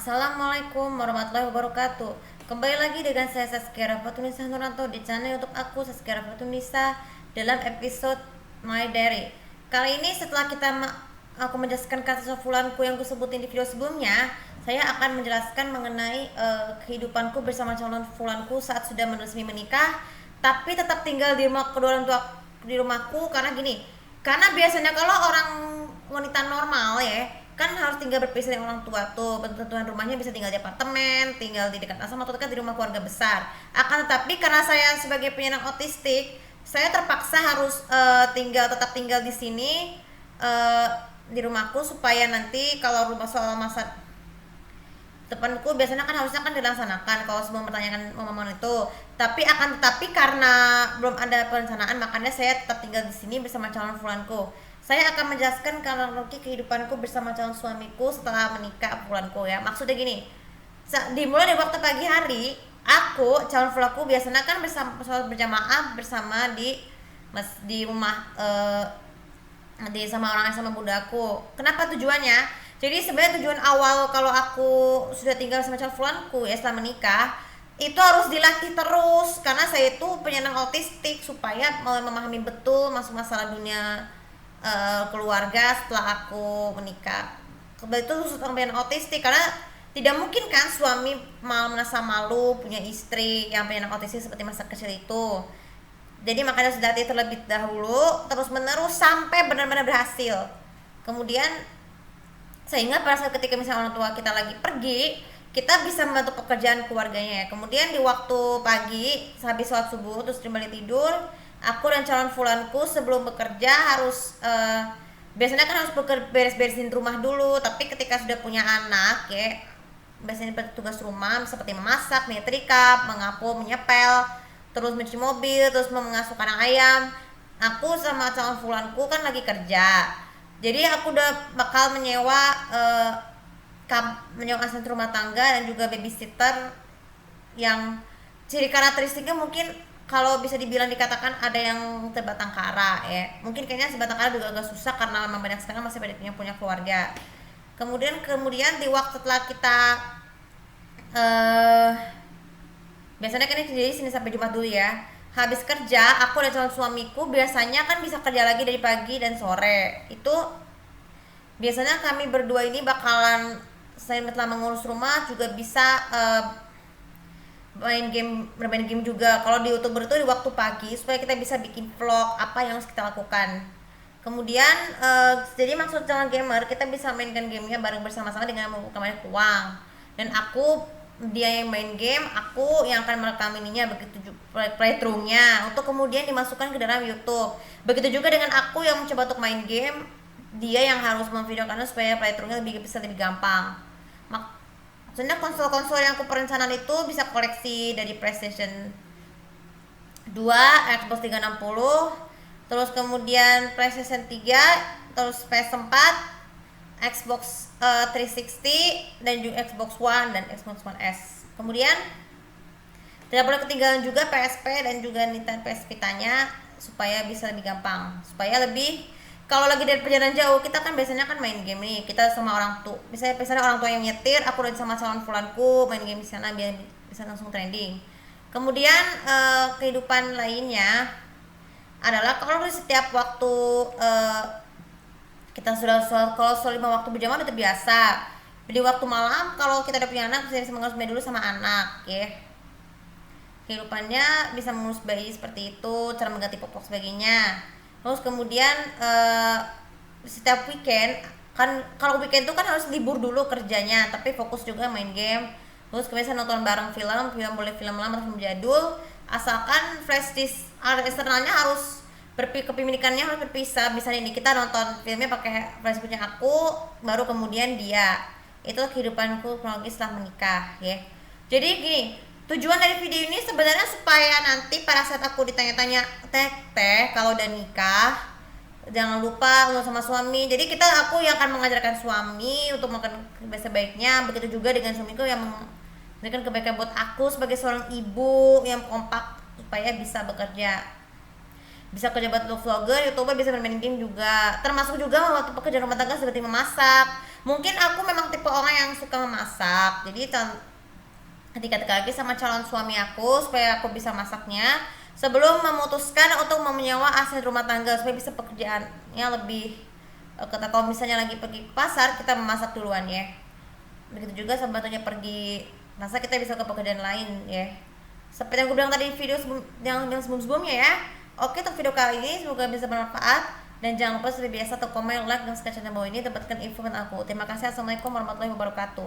Assalamualaikum warahmatullahi wabarakatuh. Kembali lagi dengan saya Saskia Rafatunisa Nuranto di channel YouTube aku Saskia Rafatunisa dalam episode My Diary. Kali ini setelah aku menjelaskan kasus fulanku yang kusebutin di video sebelumnya, saya akan menjelaskan mengenai kehidupanku bersama calon fulanku saat sudah resmi menikah, tapi tetap tinggal di rumah kedua orang tua di rumahku karena gini. Karena biasanya kalau orang wanita normal ya kan harus tinggal berpisah dengan orang tua tuh, tentuan rumahnya bisa tinggal di apartemen, tinggal di dekat asrama atau dekat di rumah keluarga besar. Akan tetapi karena saya sebagai penyandang autistik, saya terpaksa harus tetap tinggal di sini di rumahku supaya nanti kalau soal masa depanku biasanya kan harusnya kan dilaksanakan kalau sebelum pertanyaan momen itu. Tetapi karena belum ada perencanaan, makanya saya tetap tinggal di sini bersama calon fulanku. Saya akan menjelaskan kronologi kehidupanku bersama calon suamiku setelah menikah fulanku ya. Maksudnya gini, dimulai dari waktu pagi hari, aku calon fulanku biasanya kan sholat berjamaah bersama di rumah sama orang sama bundaku. Kenapa tujuannya? Jadi sebenarnya tujuan awal kalau aku sudah tinggal sama calon fulanku ya setelah menikah, itu harus dilatih terus karena saya itu penyandang autistik supaya memahami betul masalah dunia keluarga setelah aku menikah. Kebetulan itu khusus orang penyandang autistik karena tidak mungkin kan suami merasa malu punya istri yang penyandang autistik seperti masa kecil itu. Jadi makanya harus dilatih terlebih dahulu terus menerus sampai benar-benar berhasil. Kemudian sehingga pada saat ketika misalnya orang tua kita lagi pergi, kita bisa membantu pekerjaan keluarganya ya. Kemudian di waktu pagi habis sholat subuh terus kembali tidur, aku dan calon fulanku sebelum bekerja harus biasanya kan harus beres-beresin rumah dulu. Tapi ketika sudah punya anak ya, biasanya tugas rumah seperti memasak, menyetrika, mengapu, menyepel, terus mencuci mobil, terus mengasuh kandang ayam. Aku sama calon fulanku kan lagi kerja, jadi aku udah bakal menyewa asisten rumah tangga dan juga babysitter yang ciri karakteristiknya mungkin kalau bisa dibilang dikatakan ada yang terbatang kara ya. Mungkin kayaknya sebatang kara juga agak susah karena memang banyak sekarang masih punya keluarga. Kemudian di waktu setelah kita biasanya kan ini jadi Senin sampai Jumat dulu ya. Habis kerja, aku dan calon suamiku biasanya kan bisa kerja lagi dari pagi dan sore. Itu biasanya kami berdua ini bakalan selain telah mengurus rumah juga bisa bermain game juga. Kalau di YouTuber itu di waktu pagi supaya kita bisa bikin vlog apa yang harus kita lakukan. Kemudian jadi maksud calon gamer kita bisa mainkan gamenya bareng bersama-sama dengan membuka uang. Dan dia yang main game, aku yang akan merekam ininya, begitu playthrough-nya untuk kemudian dimasukkan ke dalam YouTube. Begitu juga dengan aku yang mencoba untuk main game, dia yang harus memvideokannya supaya playthrough-nya bisa lebih gampang. Maksudnya konsol-konsol yang aku perencanaan itu bisa koleksi dari PlayStation 2, Xbox 360, terus kemudian PlayStation 3, terus PS4, Xbox 360 dan juga Xbox One dan Xbox One S. Kemudian tidak boleh ketinggalan juga PSP dan juga Nintendo PS Vita-nya supaya bisa lebih gampang. Supaya lebih kalau lagi dari perjalanan jauh kita kan biasanya kan main game nih, kita sama orang tua. Misalnya orang tua yang nyetir, aku udah sama calon fulanku main game di sana biar bisa langsung trending. Kemudian kehidupan lainnya adalah kalau di setiap waktu kita kalau 5 waktu berjamaah udah terbiasa. Di waktu malam kalau kita udah punya anak bisa mengurus bayi dulu sama anak ya. Kehidupannya bisa mengurus bayi seperti itu, cara mengganti popok sebagainya. Terus kemudian setiap weekend kan kalau weekend itu kan harus libur dulu kerjanya, tapi fokus juga main game. Terus kebiasaan nonton bareng film boleh film lama atau film jadul, asalkan flash disk eksternalnya harus kepemilikannya harus berpisah. Misalnya ini kita nonton filmnya pakai flash punya aku, baru kemudian dia. Itu kehidupanku kronologis setelah menikah ya. Jadi gini, tujuan dari video ini sebenarnya supaya nanti pada saat aku ditanya-tanya teh kalau udah nikah jangan lupa untuk sama suami. Jadi aku yang akan mengajarkan suami untuk melakukan sebaik-baiknya. Begitu juga dengan suamiku yang memberikan kebaikan buat aku sebagai seorang ibu yang kompak supaya bisa bekerja. Bisa kerja buat vlogger, youtuber, bisa bermain game juga. Termasuk juga waktu pekerjaan rumah tangga seperti memasak, Mungkin aku memang tipe orang yang suka memasak, jadi ketika lagi sama calon suami aku supaya aku bisa masaknya sebelum memutuskan untuk menyewa asisten rumah tangga supaya bisa pekerjaannya lebih kata. Kalau misalnya lagi pergi ke pasar, kita memasak duluan ya. Begitu juga sebetulnya pergi masa kita bisa ke pekerjaan lain ya. Seperti yang gue bilang tadi di video yang sebelum-sebelumnya ya. Oke, untuk video kali ini semoga bisa bermanfaat. Dan jangan lupa seperti biasa untuk komen, like, dan subscribe channel bawah ini dapatkan info dari aku. Terima kasih. Assalamualaikum warahmatullahi wabarakatuh.